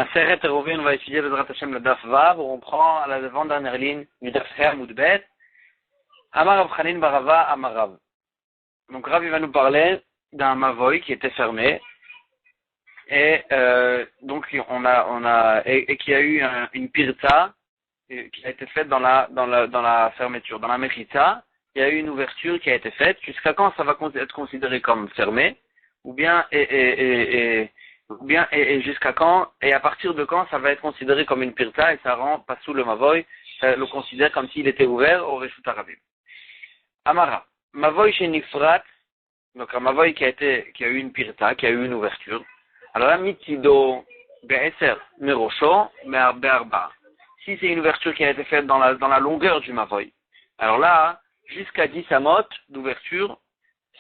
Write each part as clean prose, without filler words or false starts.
Aseret Eruvin, on va étudier Bezrat Hashem le Daf Vav, où on prend à la avant-dernière ligne du Daf Her Moudbet. Amar Rav Chanin Barava Amarav. Donc Rav il va nous parler d'un Mavoy qui était fermé et donc et qui a eu une pirta qui a été faite dans la fermeture, dans la mechitza. Il y a eu une ouverture qui a été faite. Jusqu'à quand ça va être considéré comme fermé, ou bien et jusqu'à quand, et à partir de quand ça va être considéré comme une pirta et ça rend pas sous le mavoy, ça le considère comme s'il était ouvert au Reshut Arabim. Amara, mavoy chez Nifrat, donc un mavoy qui a eu une pirta, qui a eu une ouverture. Alors là, mitido be'eser merosho be'arba. Si c'est une ouverture qui a été faite dans la longueur du mavoy, alors là, jusqu'à 10 amot d'ouverture,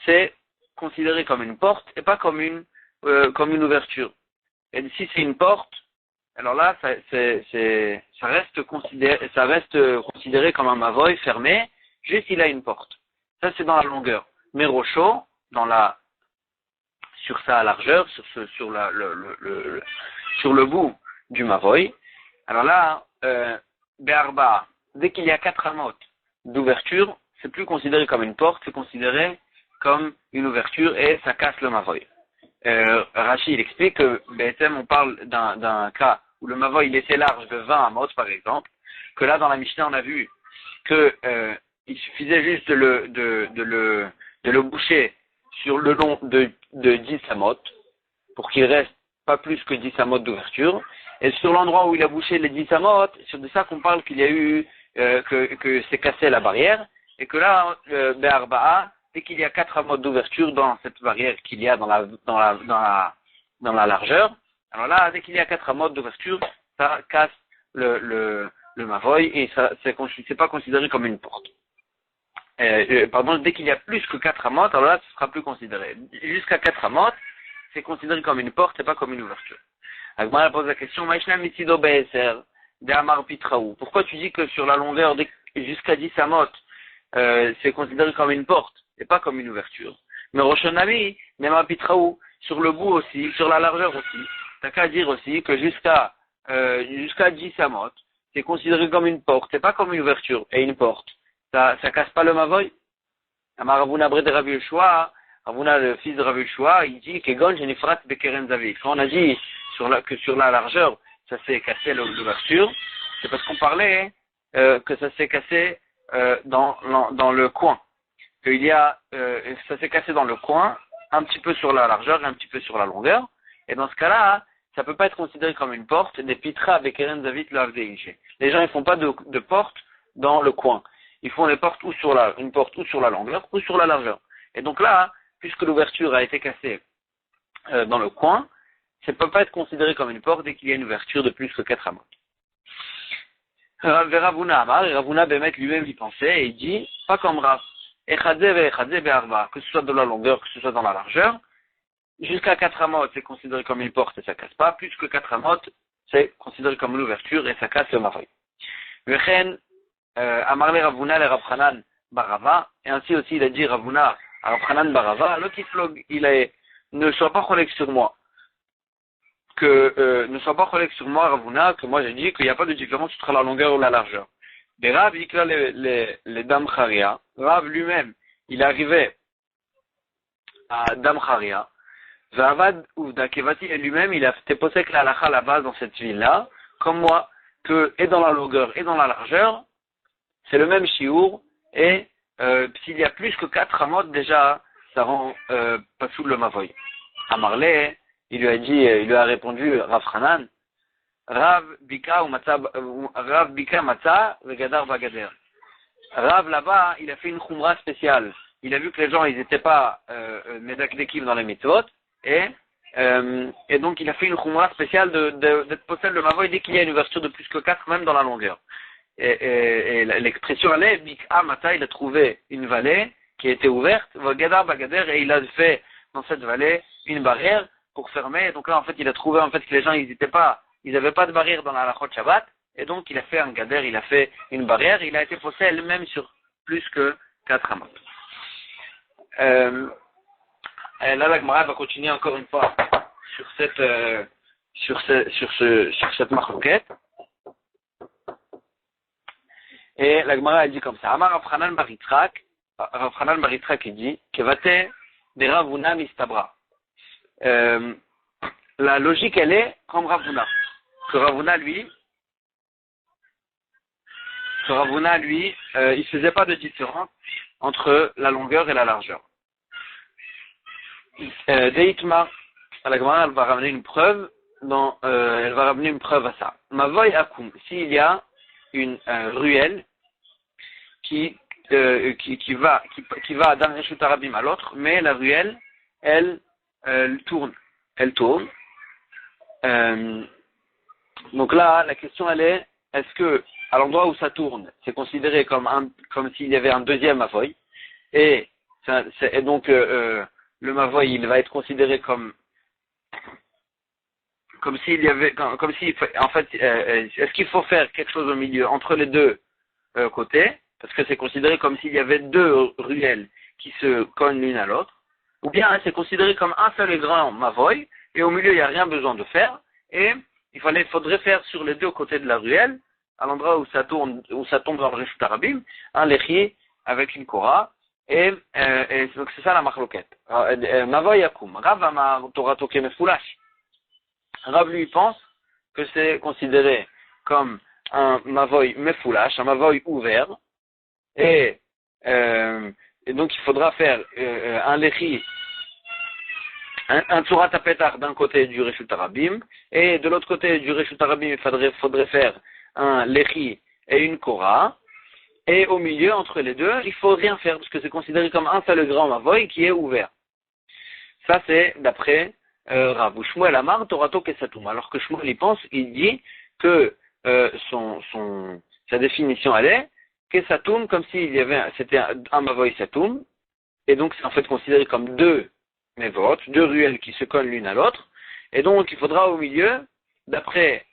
c'est considéré comme une porte et pas comme une ouverture. Et si c'est une porte, alors là, ça reste considéré comme un mavoy fermé, juste il a une porte. Ça, c'est dans la longueur. Mais rocho, sur sa largeur, sur le bout du mavoy. Alors là, be'arba, dès qu'il y a 4 amot d'ouverture, c'est plus considéré comme une porte, c'est considéré comme une ouverture et ça casse le mavoy. Rashi il explique que BSM on parle d'un cas où le mavoy il était large de 20 amot par exemple, que là dans la Mishnah on a vu que il suffisait juste de le boucher sur le long de 10 amot pour qu'il reste pas plus que 10 amot d'ouverture, et sur l'endroit où il a bouché les 10 amot, c'est de ça qu'on parle qu'il y a eu que c'est cassé la barrière, et que là Be'arba'a, dès qu'il y a 4 amot d'ouverture dans cette barrière qu'il y a dans la largeur, alors là, dès qu'il y a 4 amot d'ouverture, ça casse le mavoy et ça c'est pas considéré comme une porte. Dès qu'il y a plus que 4 amot, alors là, ce sera plus considéré. Jusqu'à 4 amot, c'est considéré comme une porte et pas comme une ouverture. Agmara pose la question, Maïshna mitido be'eser, de'amar pitraou. Pourquoi tu dis que sur la longueur jusqu'à 10 amot, c'est considéré comme une porte et pas comme une ouverture? Mais Roshonami, même à pitraou, sur le bout aussi, sur la largeur aussi, t'as qu'à dire aussi que jusqu'à 10 amot, c'est considéré comme une porte et pas comme une ouverture. Et une porte, ça casse pas le mavoy? Amar Ravuna Bre de Rav Yoshua, Ravuna le fils de Rav Yoshua, il dit que Gon Jenifrat Bekeren Zavi. Quand on a dit que sur la largeur, ça s'est cassé l'ouverture, c'est parce qu'on parlait que ça s'est cassé dans le coin. Ça s'est cassé dans le coin, un petit peu sur la largeur et un petit peu sur la longueur. Et dans ce cas-là, ça peut pas être considéré comme une porte. Des pitra Bekeren Zavit Lavdeiche. Les gens ils font pas de porte dans le coin. Ils font des portes une porte ou sur la longueur ou sur la largeur. Et donc là, puisque l'ouverture a été cassée dans le coin, ça ne peut pas être considéré comme une porte dès qu'il y a une ouverture de plus que 4 amot. Ravuna Amar, et Ravuna Bemet lui-même y pensait et il dit, pas comme Rav, que ce soit de la longueur, que ce soit dans la largeur, jusqu'à 4 amot c'est considéré comme une porte et ça casse pas, plus que 4 amot c'est considéré comme une ouverture et ça casse le mavoy. Amarle Ravuna le Rav Chanan Barava, et ainsi aussi il a dit Ravuna à Rav Chanan Barava, le Kiflog, ne sois pas collègue sur moi, Ravuna, que moi j'ai dit qu'il n'y a pas de différence entre la longueur ou la largeur. Des Rav, il a les Dam Charia, Rav lui-même, il arrivait à Dam Charia, Zavad Uvda Kevati, et lui-même, il a été posé que la halakha là-bas dans cette ville-là, comme moi, que et dans la longueur et dans la largeur, c'est le même shiur, et s'il y a plus que 4 amot, déjà, ça rend pas sous le mavoy. Amarle, il lui a répondu, Rav Chanan, Rav Bika Matza, Vegadar Bagader. Rav là-bas, il a fait une khumra spéciale. Il a vu que les gens, ils n'étaient pas médakdekim dans les mitzvot, et donc il a fait une khumra spéciale d'être possède le mavoy dès qu'il y a une ouverture de plus que 4, même dans la longueur. Et l'expression allait, Bika Matza, il a trouvé une vallée qui était ouverte, Vegadar Bagader, et il a fait dans cette vallée une barrière pour fermer. Donc là, en fait, il a trouvé en fait que les gens, ils n'avaient pas de barrière dans la halachot Shabbat, et donc il a fait un gader, il a fait une barrière, il a été posé elle-même sur plus que 4 amot. Là, la Gemara va continuer encore une fois sur sur cette marloquette. Et la Gemara a dit comme ça. Amar Rav Hanan bar Yitzhak, il dit, Kevate de Ravuna mistabra. La logique, elle est comme Ravuna. Que Ravuna, lui, il faisait pas de différence entre la longueur et la largeur. Deitma, la Gemara, elle va ramener une preuve à ça. Mavoy akum, s'il y a une ruelle qui va d'un Reshut Harabim à l'autre, mais la ruelle, elle tourne. Donc là, la question elle est, est-ce que à l'endroit où ça tourne, c'est considéré comme s'il y avait un deuxième mavoy, et donc le mavoy il va être considéré comme s'il y avait comme si en fait est-ce qu'il faut faire quelque chose au milieu entre les deux côtés, parce que c'est considéré comme s'il y avait deux ruelles qui se cognent l'une à l'autre, ou bien c'est considéré comme un seul et grand mavoy, et au milieu il n'y a rien besoin de faire, et il faudrait faire sur les deux côtés de la ruelle, à l'endroit où ça tombe dans le Reshut Harabim, un lechi avec une kora, et donc c'est ça la marloquette. Mavoy yakum, Rav amar torato kemefulash. Rav lui pense que c'est considéré comme un mavoy mefulash, un mavoy ouvert, et donc il faudra faire un lechi, un tsurat apetar d'un côté du Reshut Harabim, et de l'autre côté du Reshut Harabim il faudrait faire un lechi et une kora, et au milieu entre les deux il faut rien faire parce que c'est considéré comme un seul grand mavoy qui est ouvert. Ça c'est d'après Rav. Shmuel amar torato kesatum, alors que Shmuel il dit que sa définition elle est kesatum, comme c'était un mavoy satum, et donc c'est en fait considéré comme deux ruelles qui se cognent l'une à l'autre, et donc il faudra au milieu, d'après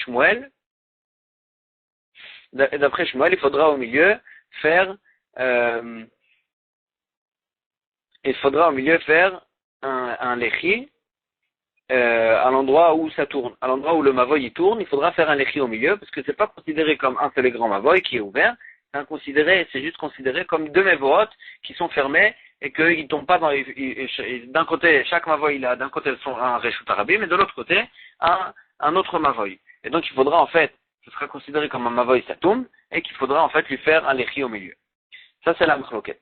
Shmuel, il faudra au milieu faire un lechi à l'endroit où ça tourne, à l'endroit où le mavoy il tourne, il faudra faire un lechi au milieu, parce que c'est pas considéré comme un seul et grand mavoy qui est ouvert, c'est juste considéré comme deux mavoot qui sont fermés et qu'ils tombent pas d'un côté, chaque mavoy il a d'un côté un Reshut Harabim et de l'autre côté un autre mavoy. Et donc il faudra en fait, ce sera considéré comme un mavoy satum, et qu'il faudra en fait lui faire un lechi au milieu. Ça c'est la marloquette.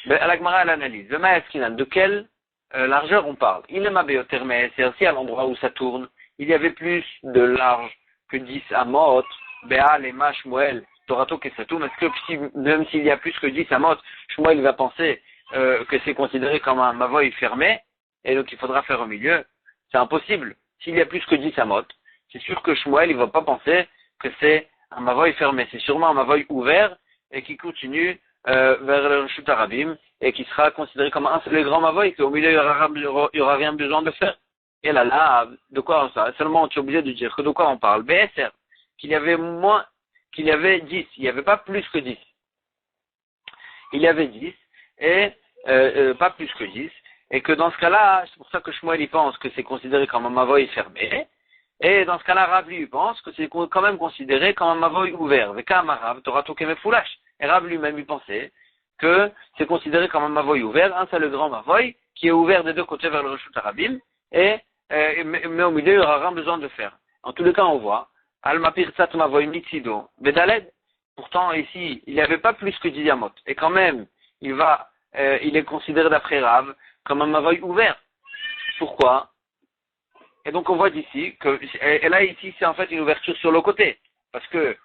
La Gemara l'analyse. Le ma'eskinan, de quelle largeur on parle? Il est mabéoter, mais c'est aussi à l'endroit où ça tourne. Il y avait plus de large que 10 amot, Béal et Ma Shmuel, Torato Kesatum. Est-ce que même s'il y a plus que 10 amot, Shmuel va penser que c'est considéré comme un mavoy fermé, et donc il faudra faire au milieu? C'est impossible. S'il y a plus que 10 amot, c'est sûr que Shmuel il va pas penser que c'est un mavoy fermé. C'est sûrement un mavoy ouvert et qui continue vers le Reshut Harabim et qui sera considéré comme un seul grand mavoy, qu'au milieu il y aura rien besoin de faire. Et là, de quoi ça? Seulement tu es obligé de dire que de quoi on parle? BSR, qu'il y avait 10, il n'y avait pas plus que 10. Il y avait 10 et pas plus que 10, et que dans ce cas-là, c'est pour ça que Shmuel il pense que c'est considéré comme un mavoy fermé. Et dans ce cas-là, Rav lui pense que c'est quand même considéré comme un mavoy ouvert. Veka Amarav, Torato Kemefulash. Et Rav lui-même il pensait que c'est considéré comme un mavoy ouvert, un seul grand mavoy qui est ouvert des deux côtés vers le Reshut Harabim, mais au milieu il n'y aura rien besoin de faire. En tous les cas, on voit Alma Pirtsat Mavoy Mitzido Bedaled. Pourtant ici, il n'y avait pas plus que 10 amot. Et quand même, il est considéré d'après Rav comme un mavoy ouvert. Pourquoi? Et donc on voit d'ici que, et là ici c'est en fait une ouverture sur le côté, parce que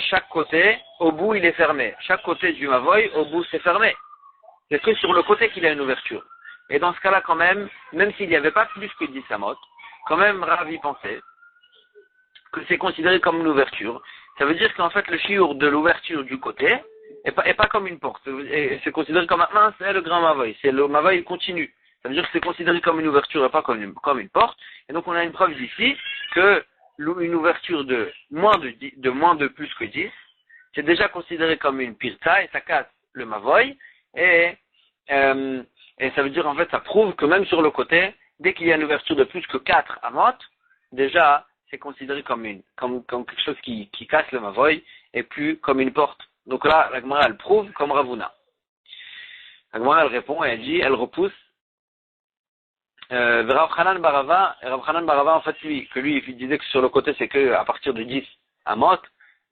chaque côté, au bout il est fermé. Chaque côté du mavoy, au bout c'est fermé. C'est que sur le côté qu'il y a une ouverture. Et dans ce cas-là quand même s'il n'y avait pas plus que 10 amot, quand même Ravi pensait que c'est considéré comme une ouverture. Ça veut dire qu'en fait le chiour de l'ouverture du côté est pas comme une porte. C'est considéré comme c'est le grand mavoy. C'est le mavoy continu. Ça veut dire que c'est considéré comme une ouverture et pas comme une porte. Et donc on a une preuve d'ici que une ouverture de moins de plus que 10, c'est déjà considéré comme une pirta et ça casse le mavoy. Et ça veut dire en fait ça prouve que même sur le côté, dès qu'il y a une ouverture de plus que 4 amot, déjà, c'est considéré comme quelque chose qui casse le mavoy, et plus comme une porte. Donc là, la Gemara, elle prouve comme Ravuna. La Gemara, elle répond, et elle dit, elle repousse. Rav Hanan Barava, en fait, lui, il disait que sur le côté, c'est que à partir de 10 amot,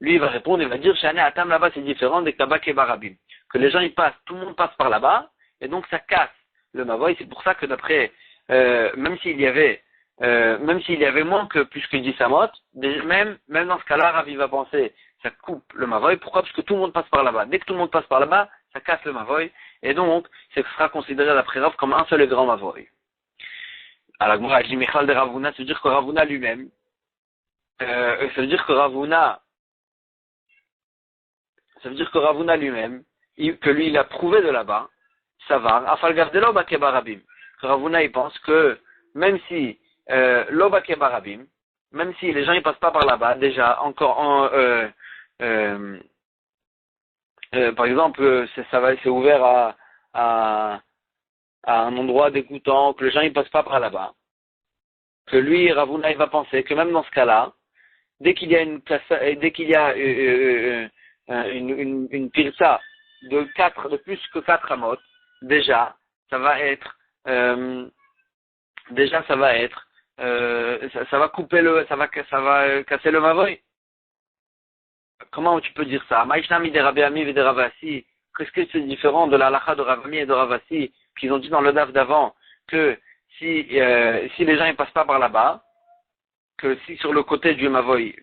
lui, il va répondre, il va dire, Shane Atam là-bas, c'est différent des Kabak et Barabim. Que les gens, ils passent, tout le monde passe par là-bas, et donc ça casse le mavoy. C'est pour ça que d'après, même s'il y avait moins que plus que 10 amot, même dans ce cas-là, Rav, il va penser, ça coupe le mavoy. Pourquoi? Parce que tout le monde passe par là-bas. Dès que tout le monde passe par là-bas, ça casse le mavoy, et donc, ça sera considéré d'après Rav comme un seul et grand mavoy. Alors, moi, je dis Michal de Ravuna, ça veut dire que Ravuna lui-même, ça veut dire que Ravuna lui-même, que lui, il a prouvé de là-bas, ça va, Afal Gardelo Bakebarabim. Ravuna, il pense que, même si, l'Obakebarabim, même si les gens, ils passent pas par là-bas, déjà, encore, par exemple, c'est ouvert à un endroit dégoûtant, que les gens ils passent pas par là-bas, que lui, Ravuna, il va penser que même dans ce cas-là, dès qu'il y a une pirsa de plus que 4 amot, déjà, ça va casser le mavoy. Comment tu peux dire ça? Maïshnami de Rabbi Ami et de Ravasi, qu'est-ce que c'est différent de la halakha de Rabbi Ami et de Ravasi, qu'ils ont dit dans le daf d'avant, que si les gens ils passent pas par là-bas, que si sur le côté du mavoy,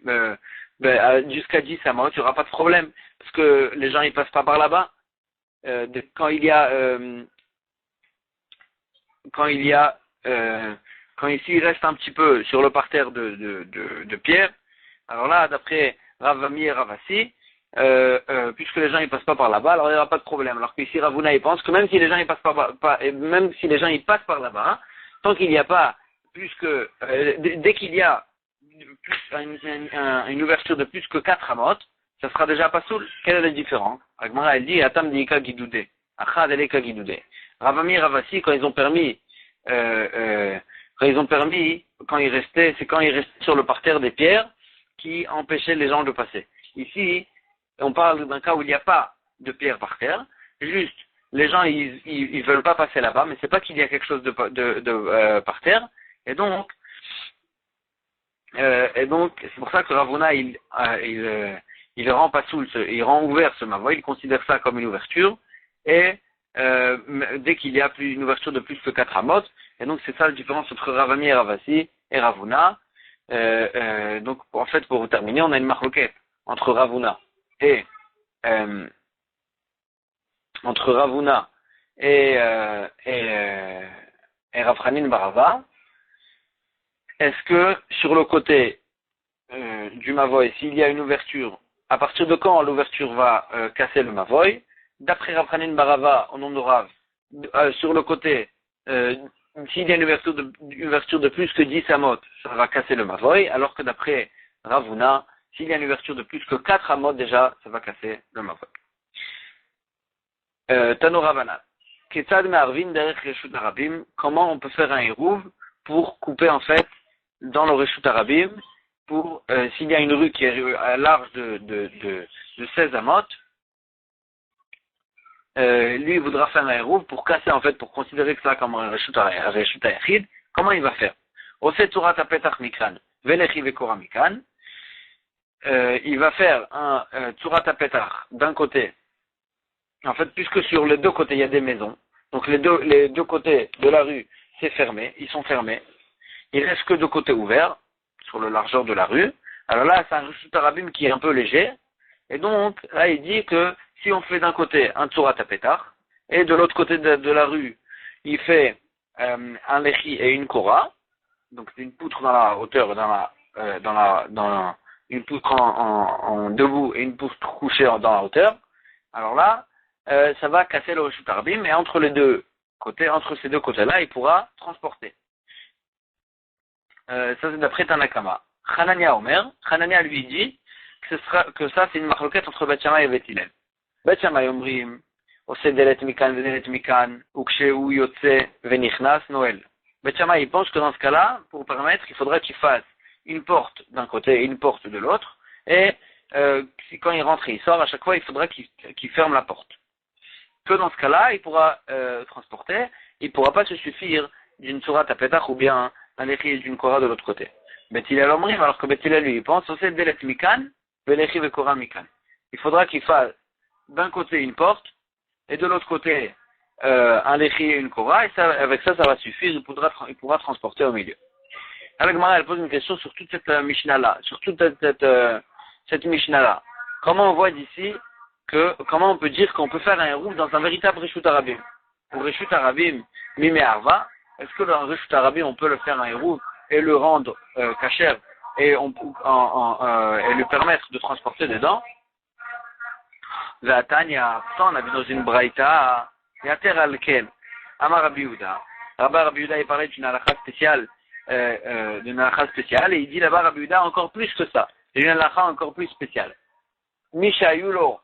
jusqu'à 10 amot, il n'y aura pas de problème, parce que les gens ils passent pas par là-bas. Quand ici il reste un petit peu sur le parterre de pierre, alors là, d'après Ravami et Ravasi, puisque les gens ils passent pas par là-bas, alors il n'y aura pas de problème. Alors qu'ici Ravuna il pense que même si les gens ils passent même si les gens ils passent par là-bas, tant qu'il n'y a pas plus que dès qu'il y a une ouverture de plus que 4 amot, ça sera déjà pas soul. Quelle est la différence? Agmara elle dit Atam diika gidoudé, Achad eleka gidoudé. Ravami et Ravasi quand ils ont permis quand ils restaient sur le parterre des pierres qui empêchaient les gens de passer. Ici, on parle d'un cas où il n'y a pas de pierre par terre, juste les gens ils veulent pas passer là-bas, mais c'est pas qu'il y a quelque chose de par terre, et donc c'est pour ça que Ravuna il rend pas soul, il rend ouvert ce mavoy, il considère ça comme une ouverture, et dès qu'il y a une ouverture de plus que 4 amot, et donc c'est ça la différence entre Ravami et Ravasi et Ravuna. Donc en fait pour terminer, on a une marloquette entre Ravuna et Rav Hanan Barava. Est-ce que sur le côté du mavoy, s'il y a une ouverture, à partir de quand l'ouverture va casser le mavoy? D'après Rav Hanan Barava, au nom de Rav, sur le côté, s'il y a une ouverture de plus que 10 amot, ça va casser le mavoy, alors que d'après Ravuna, s'il y a une ouverture de plus que 4 amot, déjà, ça va casser le mavoy. Tano Ravana. Ketzad me'arvin derech reshut harabim, comment on peut faire un hérouv pour couper en fait dans le reshut harabim, pour s'il y a une rue qui est large de 16 amot, lui il voudra faire un hérouv pour casser en fait, pour considérer que ça comme un reshut hayachid. Comment il va faire? Ose turat hapetach mikan velechi vekora mikan. Il va faire un turat hapetach d'un côté. En fait, puisque sur les deux côtés il y a des maisons, donc les deux côtés de la rue c'est fermé, ils sont fermés. Il reste que deux côtés ouverts sur le largeur de la rue. Alors là, c'est un reshut harabim qui est un peu léger. Et donc, là, il dit que si on fait d'un côté un tzurat hapetach, et de l'autre côté de la rue, il fait un lechi et une kora, donc une poutre dans la hauteur, une poutre en debout et une poutre couchée dans la hauteur. Alors là, ça va casser le reshut harabim, et entre ces deux côtés-là, il pourra transporter. Ça c'est d'après Tanakama. Hanania lui dit que ça c'est une marloquette entre Bet Shammai et Bet Hillel. Bet Shammai omrim ose delet mikan vedelet mikan ukshehu yotze venichnas Noël. Bet Shammai, il pense que dans ce cas-là, pour permettre, il faudrait qu'il fasse une porte d'un côté et une porte de l'autre, et quand il rentre et il sort, à chaque fois, il faudra qu'il ferme la porte. Que dans ce cas-là, il pourra transporter, il ne pourra pas se suffire d'une sourate à Petach ou bien un écrit d'une Korah de l'autre côté. Bet Hillel Omrim, alors que Bet Hillel, lui, il pense aussi Delet Mikan, Velechi ve Korah Mikan. Il faudra qu'il fasse d'un côté une porte, et de l'autre côté un léchi et une Korah, et ça, avec ça, ça va suffire, il pourra transporter au milieu. Alors Gemara, elle pose une question sur toute cette Mishnah-là, sur toute cette Mishnah-là. Comment on voit d'ici comment on peut dire qu'on peut faire un hérouf dans un véritable Reshut Arabim? Pour Reshut Arabim, Mime Arva, est-ce que dans Reshut Arabim, on peut le faire un hérouf et le rendre kasher et lui permettre de transporter dedans? Vatania, on a vu dans une braïta, Yater al-Ken, Amar Rabbi Yehuda. Rabbi Yehuda, il parlait d'une halakha spéciale, et il dit là-bas, Rabbi Yehuda, encore plus que ça. C'est une halakha encore plus spéciale. Misha Yulo,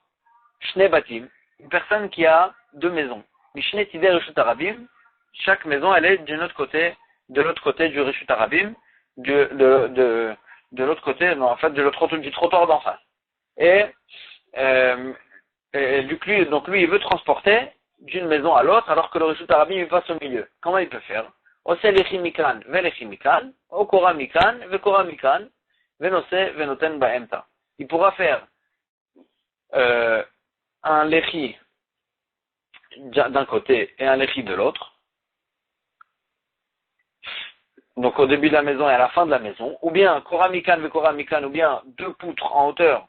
Shne Batim, une personne qui a deux maisons. Mishne Tider Reshut Arabim, chaque maison, elle est de l'autre côté du Reshut Arabim, de l'autre côté, non, en fait, du trottoir d'en face. Donc lui, il veut transporter d'une maison à l'autre, alors que le Reshut Arabim, il passe au milieu. Comment il peut faire? Oselechi mikan, velechi mikan, okora mikan, vekora mikan, venose, venoten baemta. Il pourra faire un lechi d'un côté et un lechi de l'autre. Donc au début de la maison et à la fin de la maison, ou bien kora mikan, vekora mikan, ou bien deux poutres en hauteur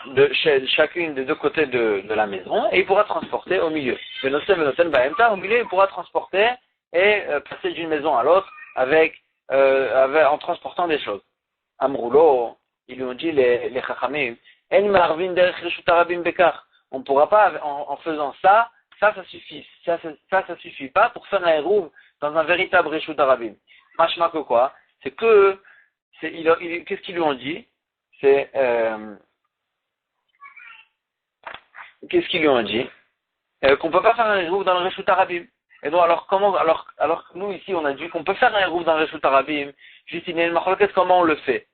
de chacune des deux côtés de la maison, et il pourra transporter au milieu. Au milieu, il pourra transporter et passer d'une maison à l'autre en transportant des choses. Amroulo, ils lui ont dit les chachamim, on ne pourra pas, en faisant ça suffit. Ça suffit pas pour faire un hérouv dans un véritable Reshut Arabim. Machma que quoi? C'est que, qu'est-ce qu'ils lui ont dit? Qu'est-ce qu'ils lui ont dit? Qu'on peut pas faire un hérouv dans le Reshut Arabim. Et donc, alors que nous ici, on a dit qu'on peut faire un hérouv dans le Reshut Arabim, juste il y a une marloquette, comment on le fait?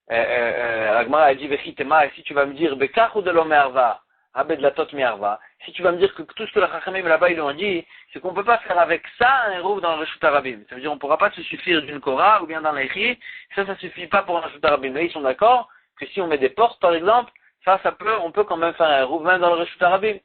Agmara a dit, Vechitema, et si tu vas me dire, Bekach ou de l'Omerva, Abed la Tot Miarva, si tu vas me dire que tout ce que la Chachamim là-bas, ils lui ont dit, c'est qu'on peut pas faire avec ça un hérouv dans le Reshut Arabim. Ça veut dire, on pourra pas se suffire d'une Korah ou bien d'un Lechi, ça suffit pas pour un Reshut Arabim. Mais ils sont d'accord que si on met des portes, par exemple, on peut quand même faire un hérouv même dans le Reshut Arabim.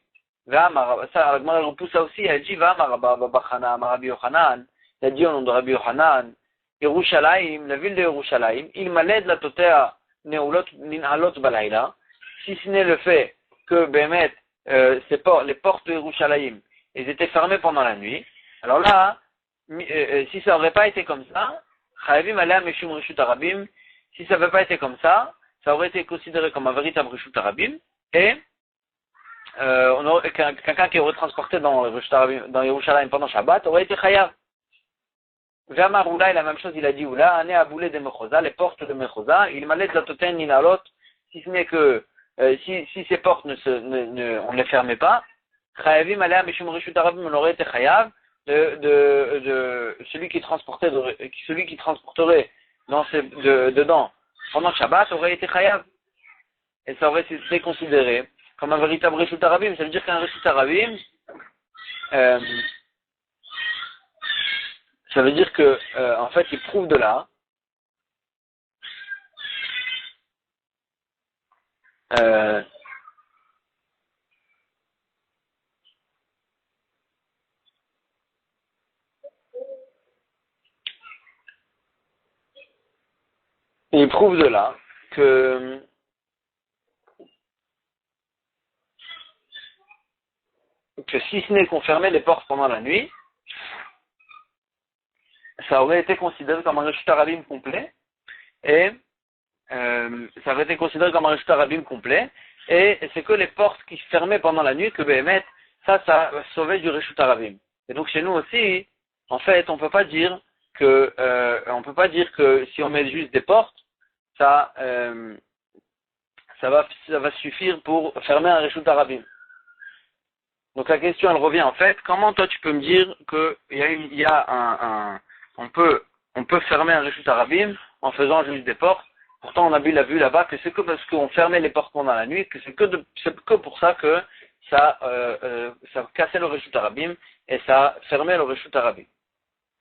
Ça, Agmara repousse ça aussi, elle dit, Rabbi Yochanan, il a dit au nom de Rabbi Yochanan, Yerushalayim, la ville de Yerushalayim, il maled la totea neulot ninhalot balayla, si ce n'est le fait que Bémet, les portes de Yerushalayim, elles étaient fermées pendant la nuit. Alors là, si ça n'aurait pas été comme ça, Chayavim alea meshum Reshut Arabim, si ça n'avait pas été comme ça aurait été considéré comme un véritable Reshut Arabim, et quelqu'un qui aurait transporté dans Yerushalayim pendant Shabbat aurait été Chayav. Vamar Oula, la même chose, il a dit Oula, Ané Aboulé de Mechosa, les portes de Mechosa, il m'a la toten ninalot, si ce n'est que, si ces portes on ne les fermait pas, Chayavim alea meshum Reshut Arabim, on aurait été Chayav, de celui qui transporterait dedans pendant Shabbat aurait été Chayav. Et ça aurait été considéré comme un véritable Reshut Arabim. Ça veut dire qu'un Reshut Arabim, ça veut dire que, en fait, il prouve de là, que si ce n'est qu'on fermait les portes pendant la nuit, ça aurait été considéré comme un Reshut Arabim complet, et c'est que les portes qui fermaient pendant la nuit que Béhémet, ça sauvait du Reshut Arabim. Et donc chez nous aussi, en fait, on peut pas dire que si on met juste des portes, ça va suffire pour fermer un Reshut Arabim. Donc la question elle revient en fait, comment toi tu peux me dire que on peut fermer un Reshut Arabim en faisant juste des portes. Pourtant on a vu là-bas que c'est que parce qu'on fermait les portes pendant la nuit, que c'est que pour ça que ça cassait le Reshut Arabim et ça fermait le Reshut Arabim.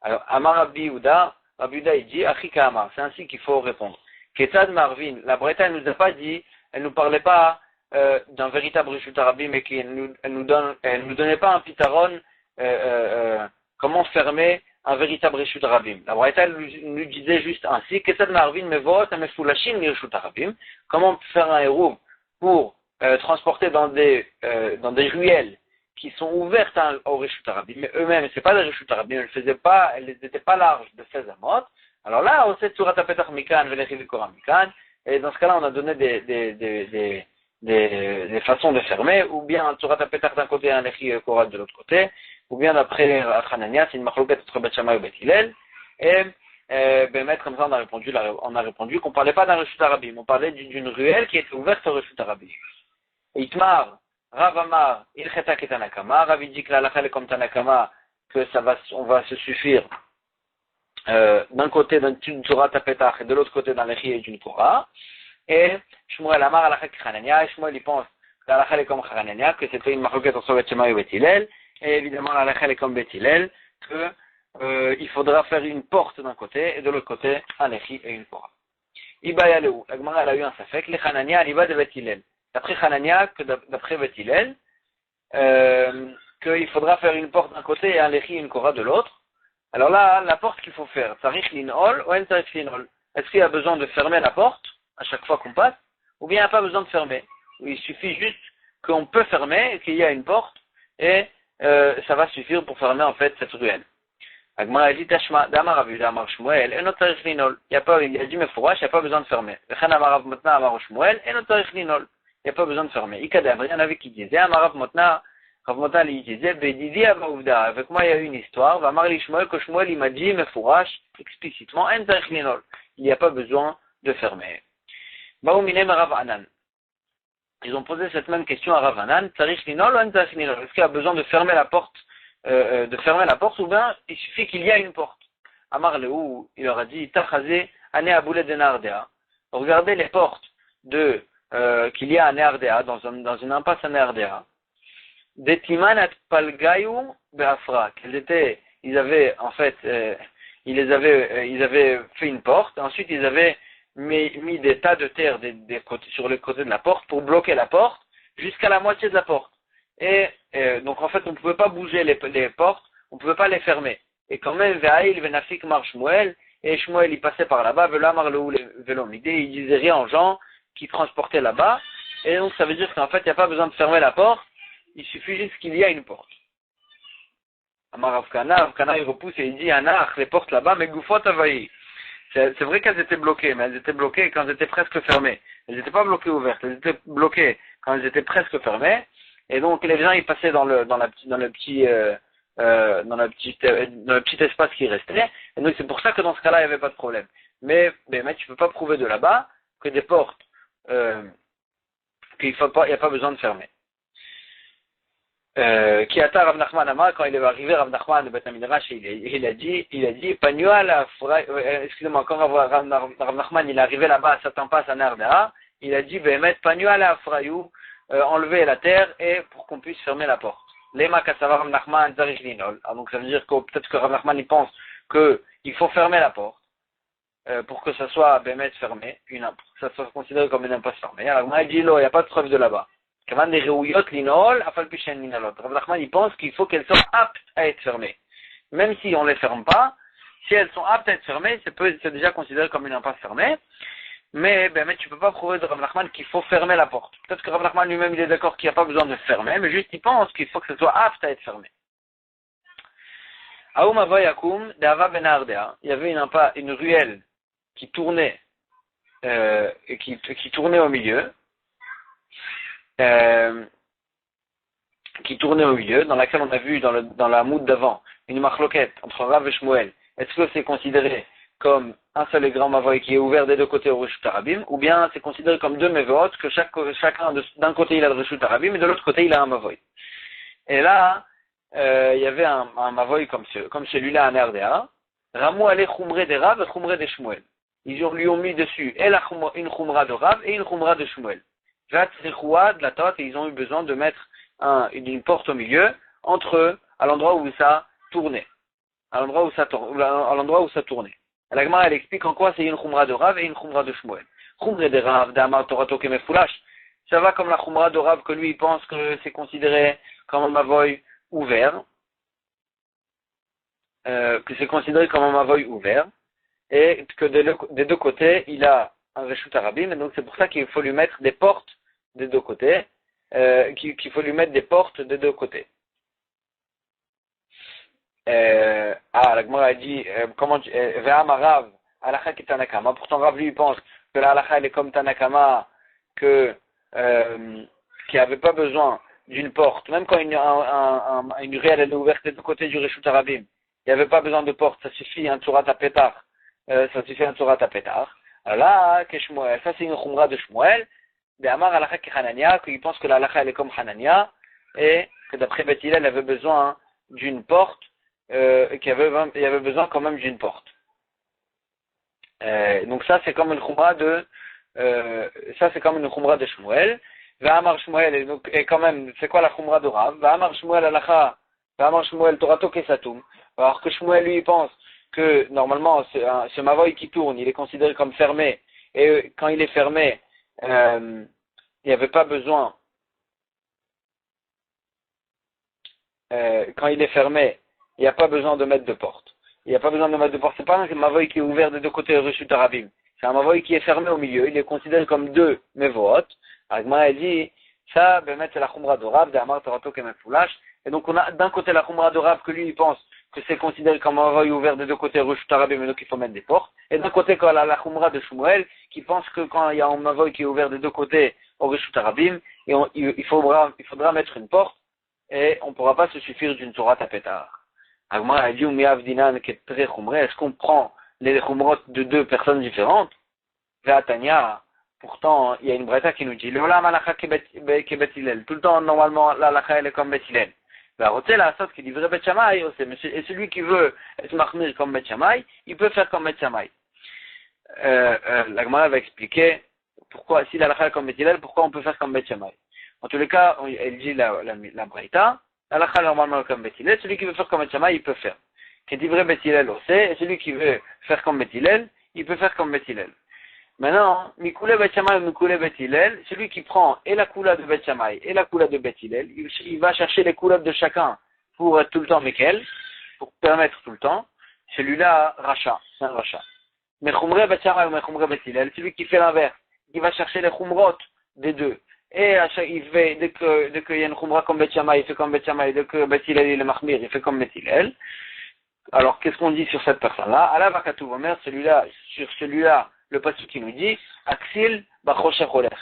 Alors Amar Rabbi Yehuda il dit Achika Amar, c'est ainsi qu'il faut répondre. Ketad Marvin, la Breta elle nous a pas dit, elle nous parlait pas d'un véritable Reshut Arabim et elle nous donnait pas un pitaron comment fermer un véritable Reshut Arabim. La Braïta nous disait juste ainsi, Kesad Marvin Mevot Amefulashim Reshut Arabim, comment faire un héros pour transporter dans des ruelles qui sont ouvertes au Reshut Arabim, mais eux-mêmes, c'est pas des Reshut Arabim, elles n'étaient pas larges de 16 amot. Alors là, on sait Surat Petach Mikan, Velechiv Koram Mikan, et dans ce cas-là, on a donné des façons de fermer, ou bien un Surat Petach d'un côté et un Lechi Korat de l'autre côté, ou bien d'après Hanania, c'est une machloket entre Bet Shammai et Bet Hillel, et comme ça on a répondu qu'on parlait pas d'un Reshut Arabim, on parlait d'une ruelle qui était ouverte au Reshut Arabim. Itmar, Rav Amar, Ilcheta Ketanakama, Rav dit que la halakha est comme Tanakama, que on va se suffire d'un côté d'une Surat Petach et de l'autre côté d'un Lechi et d'une Korah, et Shmuel Amar halakha Hanania, et Shmuel il pense que la halakha est comme Hanania, que c'était une machloket entre Bet Shammai et Bet Hillel, et évidemment la halakha est comme Bet Hillel, que il faudra faire une porte d'un côté et de l'autre côté un Lechi et une Korah. Iba Yaleu, la Gemara elle a eu un safek, les Hanania Aliba de Bet Hillel. D'après Hanania, que d'après Bet Hillel, qu'il faudra faire une porte d'un côté et un Lechi et une Korah de l'autre. Alors là, la porte qu'il faut faire, Tarich Linol ou En Tarich Linol. Est-ce qu'il y a besoin de fermer la porte à chaque fois qu'on passe, ou bien il n'y a pas besoin de fermer? Il suffit juste qu'on peut fermer et qu'il y a une porte, et ça va suffire pour fermer en fait cette ruelle. Agmara dit Tashma, Damar Rav Yehuda Amar Shmuel, En Tarich Linol. Il a dit Mefourash, il n'y a pas besoin de fermer. Vechan Amar Rav Motna Amar Shmuel, En Tarich Linol. Il n'y a pas besoin de fermer. Ikadabri, il y en avait qui disaient, Amar Rav Motna il disait, Bedidi Avaouda. Avec moi il y a eu une histoire, Vamar li Shmuel, que Shmuel il m'a dit Mefourash, explicitement, En Tarich Linol. Il n'y a pas besoin de fermer. Baouminem Rav Anan. Ils ont posé cette même question à Rav Anan, Tarich Linol ou En Tarich Linol. Est-ce qu'il y a besoin de fermer la porte, ou bien il suffit qu'il y ait une porte? Amar Leou, il leur a dit, Tachazé, Ane Aboulé de Nardea. Regardez les portes qu'il y a à Nardea, dans une impasse à Nardea. Des Timan at Palgayou Beafra. Ils avaient fait une porte, ensuite ils avaient mis des tas de terre sur les côtés de la porte pour bloquer la porte jusqu'à la moitié de la porte. Et donc en fait on ne pouvait pas bouger les portes, on ne pouvait pas les fermer. Et quand même Ve'aïl Venafik Mar Shmuel, et Shmuel il passait par là-bas, Ve'lamar Leou Velomide, il disait rien aux gens qui transportaient là-bas, et donc ça veut dire qu'en fait il n'y a pas besoin de fermer la porte, il suffit juste qu'il y ait une porte. Amar Avkana il repousse et il dit Anach, les portes là-bas, mais Goufot Avaï. C'est vrai qu'elles étaient bloquées, mais elles étaient bloquées quand elles étaient presque fermées. Elles n'étaient pas bloquées ouvertes, elles étaient bloquées quand elles étaient presque fermées. Et donc les gens ils passaient dans le petit espace qui restait. Et donc c'est pour ça que dans ce cas-là il n'y avait pas de problème. Mais tu peux pas prouver de là-bas que des portes qu'il n'y a pas besoin de fermer. Kiata Rav Nachman Amar, quand il est arrivé Rav Nachman de Beth Midrash, il a dit, Panua la excusez-moi, quand Rav Nachman il est arrivé là-bas à Satan Pass à Nardea, il a dit, Behemet, Panua la Frayou, enlever la terre et pour qu'on puisse fermer la porte. Lema Kassava Rav Nachman Zarich Linol. Donc ça veut dire que peut-être que Rav Nachman il pense qu'il faut fermer la porte pour que ça soit Behemet fermé, que ça soit considéré comme une impasse fermée. Alors moi il dit, il n'y a pas de preuve de là-bas. Rav Nachman il pense qu'il faut qu'elles soient aptes à être fermées. Même si on ne les ferme pas, si elles sont aptes à être fermées, c'est déjà considéré comme une impasse fermée. Mais tu ne peux pas prouver de Rav Nachman qu'il faut fermer la porte. Peut-être que Rav Nachman lui-même il est d'accord qu'il n'y a pas besoin de fermer, mais juste il pense qu'il faut que ce soit apte à être fermé. Aoum Avoyakum, d'Ava Ben Ardea, il y avait une ruelle qui tournait, qui tournait au milieu. Dans laquelle on a vu dans la moute d'avant une machloket entre Rav et Shmuel. Est-ce que c'est considéré comme un seul et grand mavoy qui est ouvert des deux côtés au Reshut Arabim, ou bien c'est considéré comme deux mévotes que chacun d'un côté il a le Reshut Arabim et de l'autre côté il a un mavoy. Et là, il y avait un mavoy comme celui-là en RDA. Ramou allait khumré des Rav et khumré des Shmuel. Ils lui ont mis dessus et une khumra de Rav et une khumra de Shmuel. De la Torah, et ils ont eu besoin de mettre une porte au milieu entre eux, à l'endroit où ça tournait. À l'endroit où ça tournait. La Gemara, elle explique en quoi c'est une khumra de Rav et une khumra de Shmuel. Khumré de Rav, d'Amar Torato Kemefulash. Ça va comme la khumra de Rav que lui, il pense que c'est considéré comme un mavoy ouvert. Que c'est considéré comme un mavoy ouvert. Et que des deux côtés, il a un reshut arabim. Et donc c'est pour ça qu'il faut lui mettre des portes des deux côtés. Qu'il faut lui mettre des portes des deux côtés. La Gemara a dit, Ve'ama Rav, Halakha ki Tanakama. Pourtant Rav lui pense que la Halakha elle est comme Tanakama, qu'il n'avait pas besoin d'une porte, même quand une ruelle elle est ouverte des deux côtés du Reshut Arabim, il n'y avait pas besoin de porte, ça suffit un Tzurat HaPetach, Alors là, ça c'est une Khumra de Shmuel, Ve'amar Halakha ki Hanania, qu'il pense que la Halakha elle est comme Hanania, et que d'après Beth Hillel, elle avait besoin d'une porte, il y avait besoin quand même d'une porte. Donc ça c'est comme une khumra de Shmuel. Va'amar Shmuel et quand même c'est quoi la khumra de Rav? Va'amar Shmuel alacha, va'amar Shmuel torato kesatum. Alors que Shmuel lui pense que normalement ce mavoy qui tourne, il est considéré comme fermé et quand il est fermé, il n'y avait pas besoin. Quand il est fermé, il n'y a pas besoin de mettre de porte. C'est pas un mavoy qui est ouvert des deux côtés Reshut Arabim. C'est un mavoy qui est fermé au milieu. Il est considéré comme deux mevoot. Agma a dit, ça, c'est la khumra de Rav, d'Amar Torato Kemefulash. Et donc on a d'un côté la khumra de Rav que lui il pense que c'est considéré comme un mavoy ouvert des deux côtés Reshut Arabim, mais donc il faut mettre des portes. Et d'un côté quand la khumra de Shmuel qui pense que quand il y a un mavoy qui est ouvert des deux côtés au Reshut Arabim, il faudra mettre une porte. Et on ne pourra pas se suffire d'une Torah tapetar. Agma a dit, est-ce qu'on prend les khumrot de deux personnes différentes? Ve'atanya, pourtant, il y a une breta qui nous dit, l'olam halakha ke Bet Hillel. Tout le temps, normalement, l'halakha elle est comme Bet Hillel. Ve'arotel asot qui dit vrai Bet Shammai aussi. Et celui qui veut être mahmir comme Bet Shammai, il peut faire comme Bet Shammai. L'Agma va expliquer pourquoi, si l'halakha est comme Bet Hillel, pourquoi on peut faire comme Bet Shammai. En tous les cas, elle dit la Braïta, l'halakha normalement comme Bet Hillel, celui qui veut faire comme Bet Shammai, il peut faire. Qui dit vrai Bet Hillel aussi, et celui qui veut faire comme Bet Hillel, il peut faire comme Bet Hillel. Maintenant, Mikoulé Bet Shammai ou Mikoulé Bet Hillel, celui qui prend et la koula de Bet Shammai et la koula de Bet Hillel, il va chercher les koulas de chacun pour être tout le temps Mekel, pour permettre tout le temps. Celui-là, Racha, c'est un Racha. Mais Khumré Bet Shammai ou Khumré Bet Hillel, celui qui fait l'inverse, il va chercher les Khumrot des deux. Et il fait, dès qu'il y a une khumra comme Bet Shammai, il fait comme Bet Shammai, dès que Bet Hillel il est mahmir, il fait comme Bet Hillel. Alors, qu'est-ce qu'on dit sur cette personne-là? Allah Vakatou Omer, sur celui-là, le passage qui nous dit, Aksil Bachosher Olech.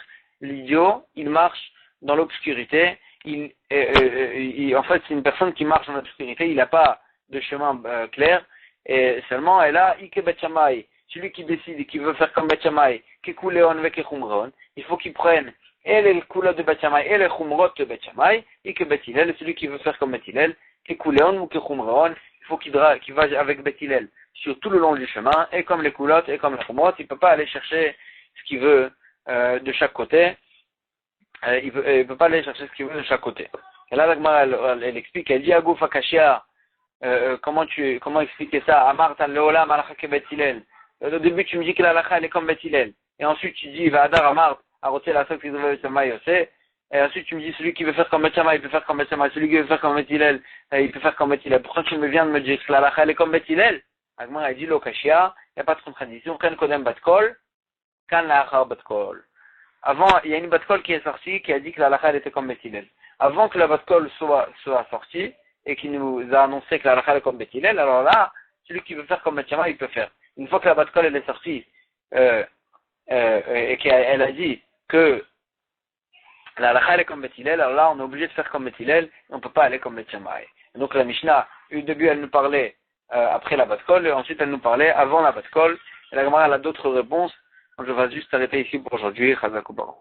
L'idiot, il marche dans l'obscurité, en fait, c'est une personne qui marche dans l'obscurité, il n'a pas de chemin clair, et seulement, elle a Ike Bet Shammai, celui qui décide, qui veut faire comme Bet Shammai, Kekuleon Veke Khumron, il faut qu'il prenne et les couleurs de Bet Shammai et les khumrot de Bet Shammai, et que Bet Hillel, celui qui veut faire comme Bet Hillel, Kekuleon ou Kekhumron, il faut qu'il va avec Bet Hillel sur tout le long du chemin, et comme les coulottes et comme les khumrot, il ne peut pas aller chercher ce qu'il veut de chaque côté, il peut pas aller chercher ce qu'il veut de chaque côté. Et là, la Gemara, elle explique, elle dit, Agouf Akashia, comment expliquer ça? Amartan leolam halakha ke Bet Hillel. Au début, tu me dis que la halakha, elle est comme Bet Hillel. Et ensuite, tu dis, Va'adar Amart, Arotel Asok qui veut Bet Shammai aussi. Et ensuite, tu me dis, celui qui veut faire comme Bet Shammai, il peut faire comme Bet Shammai. Celui qui veut faire comme Bet Hillel, il peut faire comme Bet Hillel. Pourquoi tu me viens de me dire que la halakha, elle est comme Bet Hillel? Agmar a dit, Lokashia, il n'y a pas de contradiction. Kan Kodem Batkol, Kan La'achar Batkol. Avant, il y a une Batkol qui est sortie, qui a dit que la halakha, elle était comme Bet Hillel. Avant que la Batkol soit sortie, et qui nous a annoncé que la halakha est comme Bet Hillel, alors là, celui qui veut faire comme Bet Shammai, il peut faire. Une fois que la Batkol elle est sortie, et qu'elle a dit que la halakha est comme Bet Hillel, alors là, on est obligé de faire comme Bet Hillel, et on ne peut pas aller comme Bet Shammai. Donc la Mishnah, au début, elle nous parlait après la Batkol, et ensuite elle nous parlait avant la Batkol, et la Gemara, elle a d'autres réponses. Donc je vais juste arrêter ici pour aujourd'hui. Chazak ou Baruch.